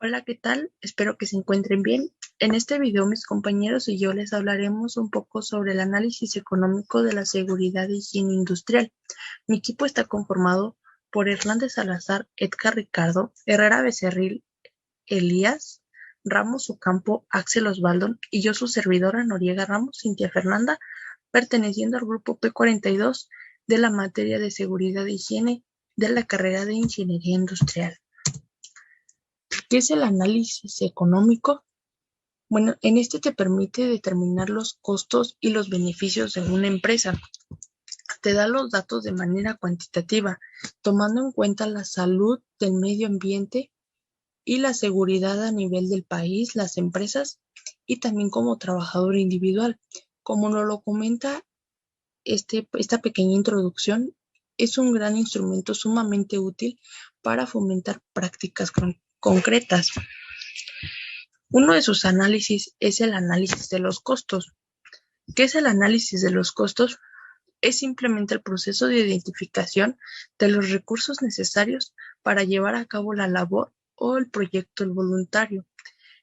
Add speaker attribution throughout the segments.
Speaker 1: Hola, ¿qué tal? Espero que se encuentren bien. En este video mis compañeros y yo les hablaremos un poco sobre el análisis económico de la seguridad e higiene industrial. Mi equipo está conformado por Hernández Salazar, Edgar Ricardo, Herrera Becerril, Elías, Ramos Ocampo, Axel Osvaldo y yo su servidora Noriega Ramos, Cintia Fernanda, perteneciendo al grupo P42 de la materia de seguridad e higiene de la carrera de Ingeniería Industrial. ¿Qué es el análisis económico? Bueno, en este te permite determinar los costos y los beneficios de una empresa. Te da los datos de manera cuantitativa, tomando en cuenta la salud del medio ambiente y la seguridad a nivel del país, las empresas y también como trabajador individual. Como nos lo comenta esta pequeña introducción, es un gran instrumento sumamente útil para fomentar prácticas concretas. Uno de sus análisis es el análisis de los costos. ¿Qué es el análisis de los costos? Es simplemente el proceso de identificación de los recursos necesarios para llevar a cabo la labor o el proyecto del voluntario.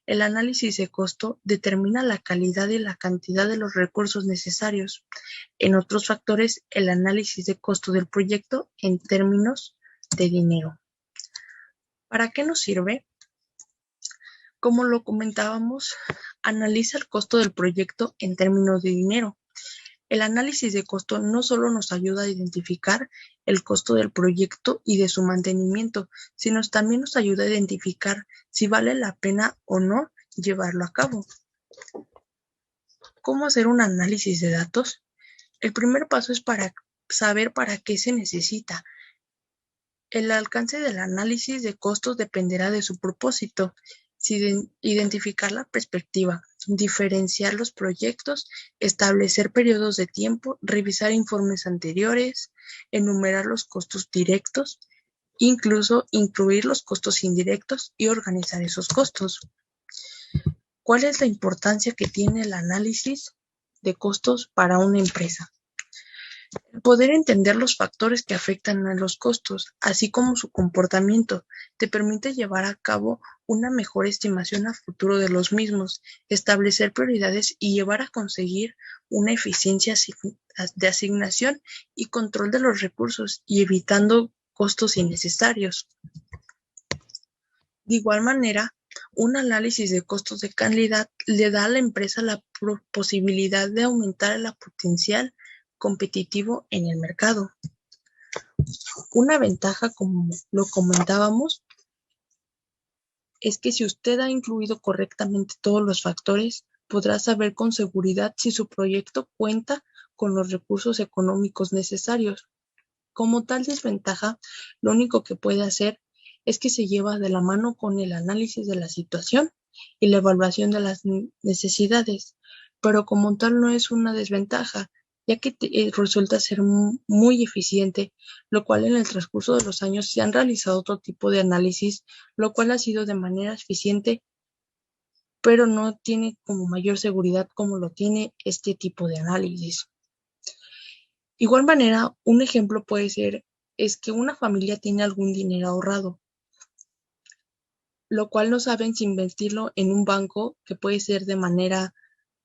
Speaker 1: El análisis de costo determina la calidad y la cantidad de los recursos necesarios. En otros factores, el análisis de costo del proyecto en términos de dinero. ¿Para qué nos sirve? Como lo comentábamos, analiza el costo del proyecto en términos de dinero. El análisis de costo no solo nos ayuda a identificar el costo del proyecto y de su mantenimiento, sino también nos ayuda a identificar si vale la pena o no llevarlo a cabo. ¿Cómo hacer un análisis de datos? El primer paso es para saber para qué se necesita. El alcance del análisis de costos dependerá de su propósito, identificar la perspectiva, diferenciar los proyectos, establecer periodos de tiempo, revisar informes anteriores, enumerar los costos directos, incluso incluir los costos indirectos y organizar esos costos. ¿Cuál es la importancia que tiene el análisis de costos para una empresa? Poder entender los factores que afectan a los costos, así como su comportamiento, te permite llevar a cabo una mejor estimación a futuro de los mismos, establecer prioridades y llevar a conseguir una eficiencia de asignación y control de los recursos y evitando costos innecesarios. De igual manera, un análisis de costos de calidad le da a la empresa la posibilidad de aumentar el potencial competitivo en el mercado. Una ventaja, como lo comentábamos, es que si usted ha incluido correctamente todos los factores, podrá saber con seguridad si su proyecto cuenta con los recursos económicos necesarios. Como tal desventaja, lo único que puede hacer es que se lleva de la mano con el análisis de la situación y la evaluación de las necesidades, pero como tal no es una desventaja, ya que resulta ser muy eficiente, lo cual en el transcurso de los años se han realizado otro tipo de análisis, lo cual ha sido de manera eficiente, pero no tiene como mayor seguridad como lo tiene este tipo de análisis. Igual manera, un ejemplo puede ser es que una familia tiene algún dinero ahorrado, lo cual no saben si invertirlo en un banco, que puede ser de manera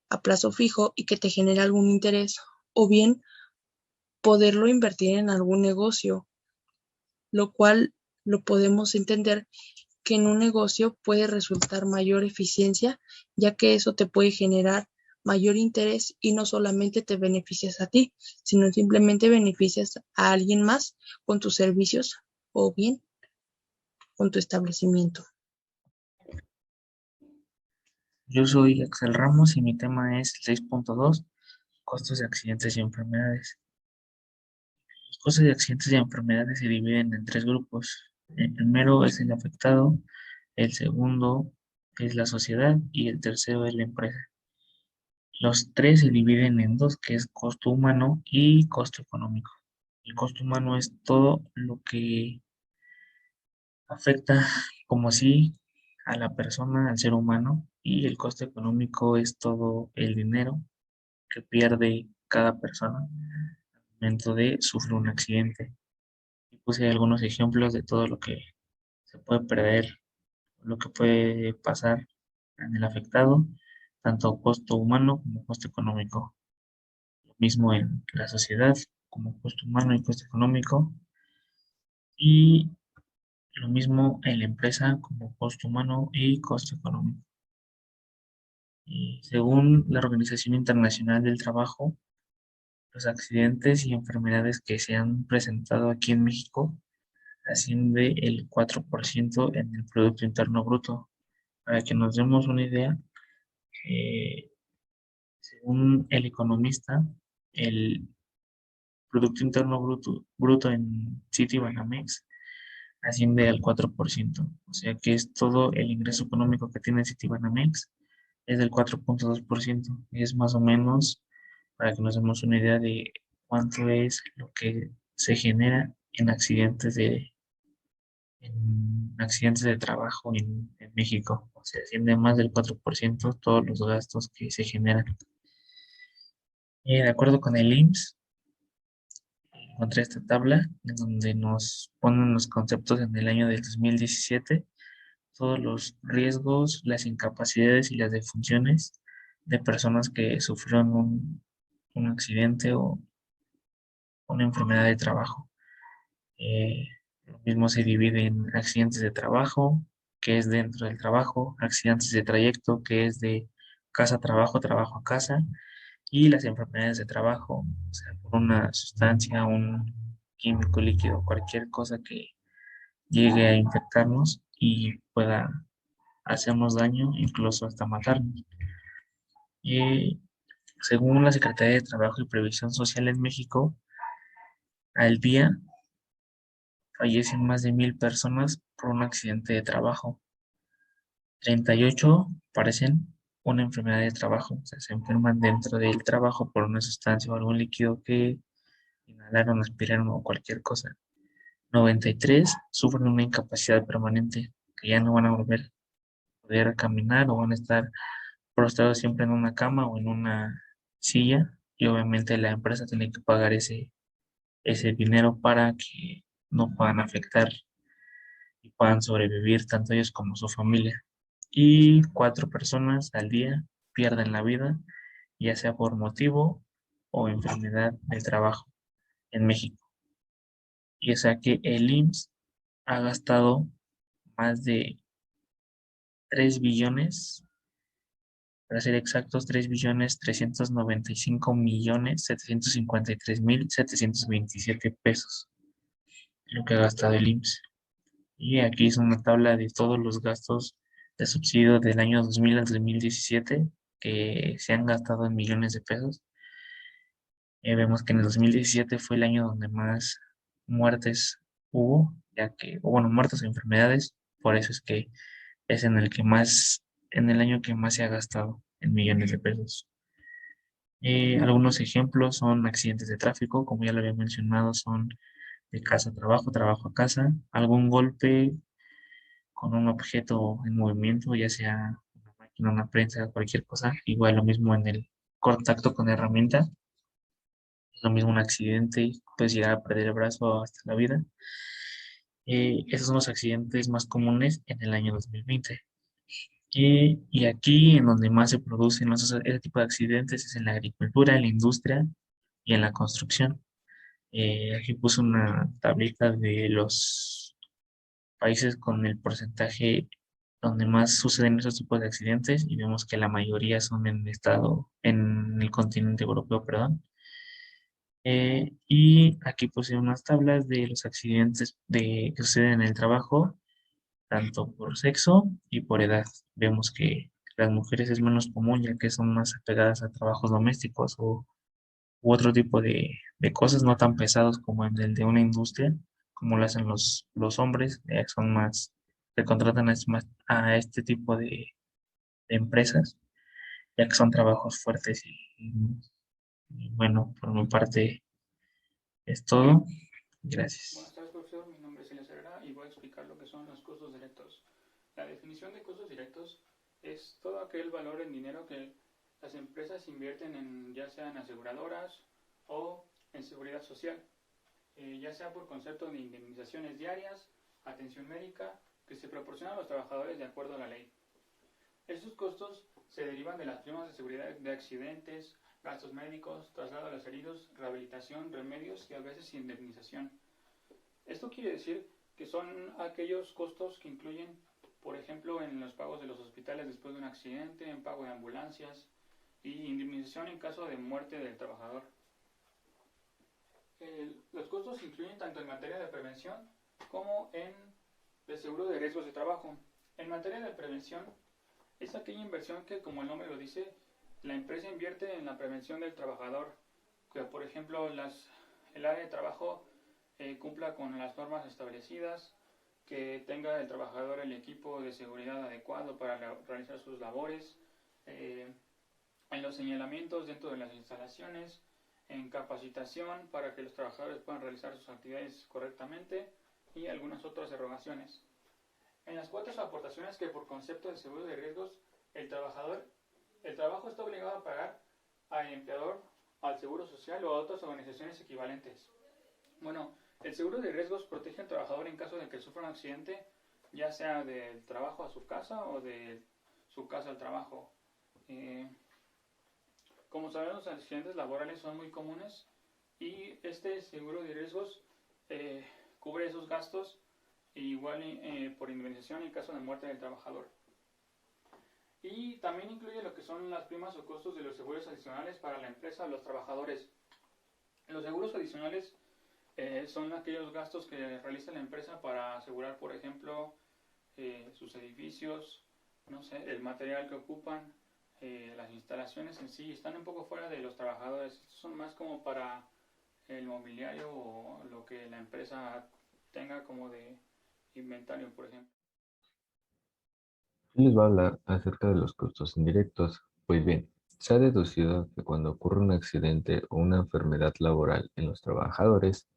Speaker 1: a plazo fijo y que te genere algún interés, o bien poderlo invertir en algún negocio, lo cual lo podemos entender que en un negocio puede resultar mayor eficiencia, ya que eso te puede generar mayor interés y no solamente te beneficias a ti, sino simplemente beneficias a alguien más con tus servicios o bien con tu establecimiento.
Speaker 2: Yo soy Axel Ramos y mi tema es 6.2, costos de accidentes y enfermedades. Los costos de accidentes y enfermedades se dividen en tres grupos. El primero es el afectado, el segundo es la sociedad y el tercero es la empresa. Los tres se dividen en dos, que es costo humano y costo económico. El costo humano es todo lo que afecta como si a la persona, al ser humano, y el costo económico es todo el dinero que pierde cada persona al momento de sufrir un accidente. Y puse algunos ejemplos de todo lo que se puede perder lo que puede pasar en el afectado, tanto costo humano como costo económico. Lo mismo en la sociedad, como costo humano y costo económico, y lo mismo en la empresa como costo humano y costo económico. Y según la Organización Internacional del Trabajo, los accidentes y enfermedades que se han presentado aquí en México asciende el 4% en el Producto Interno Bruto. Para que nos demos una idea, eh, según el economista, el Producto Interno Bruto en Citibanamex asciende al 4%. O sea que es todo el ingreso económico que tiene Citibanamex es del 4.2%. Es más o menos, para que nos demos una idea de cuánto es lo que se genera en accidentes de trabajo en México. O sea, asciende más del 4% todos los gastos que se generan. De acuerdo con el IMSS, encontré esta tabla en donde nos ponen los conceptos en el año del 2017, todos los riesgos, las incapacidades y las defunciones de personas que sufrieron un accidente o una enfermedad de trabajo. Lo mismo se divide en accidentes de trabajo, que es dentro del trabajo, accidentes de trayecto, que es de casa a trabajo, trabajo a casa, y las enfermedades de trabajo, o sea, por una sustancia, un químico líquido, cualquier cosa que llegue a infectarnos y pueda hacernos daño, incluso hasta matarnos. Y según la Secretaría de Trabajo y Previsión Social en México, al día fallecen más de 1,000 personas por un accidente de trabajo. 38 parecen una enfermedad de trabajo, o sea, se enferman dentro del trabajo por una sustancia o algún líquido que inhalaron, aspiraron o cualquier cosa. 93 sufren una incapacidad permanente, que ya no van a volver a poder caminar o van a estar prostrados siempre en una cama o en una silla, y obviamente la empresa tiene que pagar ese dinero para que no puedan afectar y puedan sobrevivir tanto ellos como su familia. Y 4 personas al día pierden la vida, ya sea por motivo o enfermedad del trabajo en México. Y o sea que el IMSS ha gastado más de 3 billones, para ser exactos, 3.395.753.727 pesos, lo que ha gastado el IMSS. Y aquí es una tabla de todos los gastos de subsidio del año 2000 al 2017 que se han gastado en millones de pesos. Vemos que en el 2017 fue el año donde más muertes hubo, ya que, o bueno, muertes o enfermedades, por eso es que es en el año que más se ha gastado en millones de pesos. Algunos ejemplos son accidentes de tráfico, como ya lo había mencionado, son de casa a trabajo, trabajo a casa, algún golpe con un objeto en movimiento, ya sea una máquina, una prensa, cualquier cosa, igual lo mismo en el contacto con herramienta, es lo mismo un accidente, puedes llegar a perder el brazo hasta la vida. Esos son los accidentes más comunes en el año 2020. Y aquí en donde más se producen ese tipo de accidentes es en la agricultura, en la industria y en la construcción. Aquí puse una tablita de los países con el porcentaje donde más suceden esos tipos de accidentes y vemos que la mayoría son en el continente europeo, perdón. Y aquí puse unas tablas de los accidentes que suceden en el trabajo, tanto por sexo y por edad. Vemos que las mujeres es menos común ya que son más apegadas a trabajos domésticos u otro tipo de cosas no tan pesados como en el de una industria, como lo hacen los hombres, son más, se contratan más a este tipo de empresas, ya que son trabajos fuertes y bueno, por mi parte es todo. Gracias.
Speaker 3: Buenas tardes, profesor. Mi nombre es Elias Herrera y voy a explicar lo que son los costos directos. La definición de costos directos es todo aquel valor en dinero que las empresas invierten en ya sea en aseguradoras o en seguridad social, ya sea por concepto de indemnizaciones diarias, atención médica, que se proporcionan a los trabajadores de acuerdo a la ley. Estos costos se derivan de las primas de seguridad de accidentes, gastos médicos, traslado a los heridos, rehabilitación, remedios y a veces indemnización. Esto quiere decir que son aquellos costos que incluyen, por ejemplo, en los pagos de los hospitales después de un accidente, en pago de ambulancias y indemnización en caso de muerte del trabajador. Los costos incluyen tanto en materia de prevención como en de seguro de riesgos de trabajo. En materia de prevención, es aquella inversión que, como el nombre lo dice, la empresa invierte en la prevención del trabajador, que por ejemplo el área de trabajo cumpla con las normas establecidas, que tenga el trabajador el equipo de seguridad adecuado para realizar sus labores, en los señalamientos dentro de las instalaciones, en capacitación para que los trabajadores puedan realizar sus actividades correctamente y algunas otras erogaciones. En las cuotas o aportaciones que por concepto de seguro de riesgos el trabajo está obligado a pagar al empleador, al seguro social o a otras organizaciones equivalentes. Bueno, el seguro de riesgos protege al trabajador en caso de que sufra un accidente, ya sea del trabajo a su casa o de su casa al trabajo. Como sabemos, los accidentes laborales son muy comunes y este seguro de riesgos cubre esos gastos igual por indemnización en caso de muerte del trabajador. Y también incluye lo que son las primas o costos de los seguros adicionales para la empresa o los trabajadores. Los seguros adicionales son aquellos gastos que realiza la empresa para asegurar, por ejemplo, sus edificios, no sé, el material que ocupan, las instalaciones en sí. Están un poco fuera de los trabajadores. Estos son más como para el mobiliario o lo que la empresa tenga como de inventario, por ejemplo.
Speaker 4: Yo les voy a hablar acerca de los costos indirectos. Pues bien, se ha deducido que cuando ocurre un accidente o una enfermedad laboral en los trabajadores,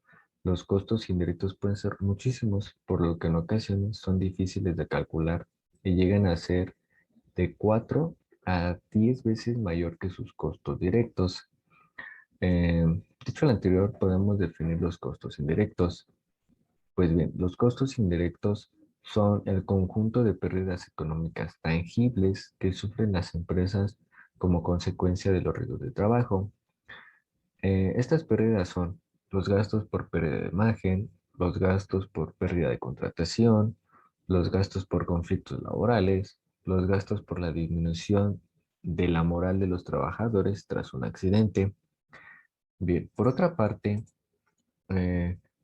Speaker 4: los costos indirectos pueden ser muchísimos, por lo que en ocasiones son difíciles de calcular y llegan a ser de 4 a 10 veces mayor que sus costos directos. Dicho lo anterior, podemos definir los costos indirectos. Pues bien, los costos indirectos son el conjunto de pérdidas económicas tangibles que sufren las empresas como consecuencia de los riesgos de trabajo. Estas pérdidas son los gastos por pérdida de imagen, los gastos por pérdida de contratación, los gastos por conflictos laborales, los gastos por la disminución de la moral de los trabajadores tras un accidente. Bien, por otra parte,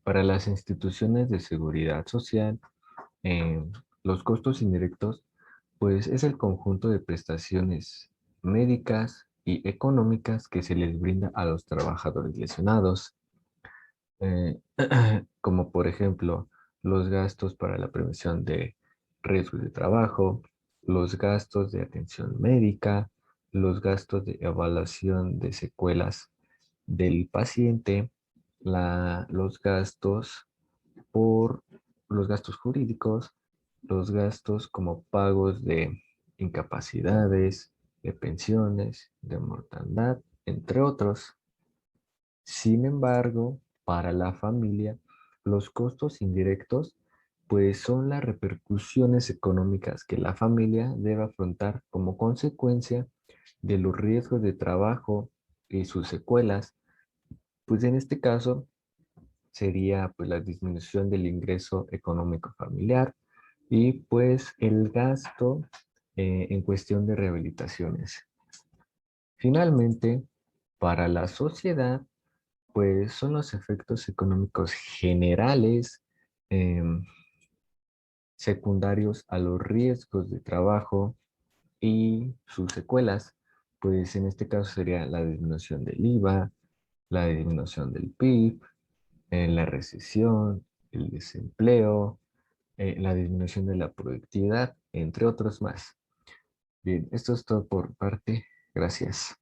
Speaker 4: para las instituciones de seguridad social, eh, los costos indirectos, pues es el conjunto de prestaciones médicas y económicas que se les brinda a los trabajadores lesionados, eh, como por ejemplo los gastos para la prevención de riesgos de trabajo, los gastos de atención médica, los gastos de evaluación de secuelas del paciente, los gastos por los gastos jurídicos, los gastos como pagos de incapacidades, de pensiones, de mortandad, entre otros. Sin embargo, para la familia, los costos indirectos pues son las repercusiones económicas que la familia debe afrontar como consecuencia de los riesgos de trabajo y sus secuelas. Pues en este caso sería pues la disminución del ingreso económico familiar y pues el gasto en cuestión de rehabilitaciones. Finalmente, para la sociedad, pues son los efectos económicos generales em, secundarios a los riesgos de trabajo y sus secuelas, pues en este caso sería la disminución del IVA, la disminución del PIB, la recesión, el desempleo, la disminución de la productividad, entre otros más. Bien, esto es todo por parte. Gracias.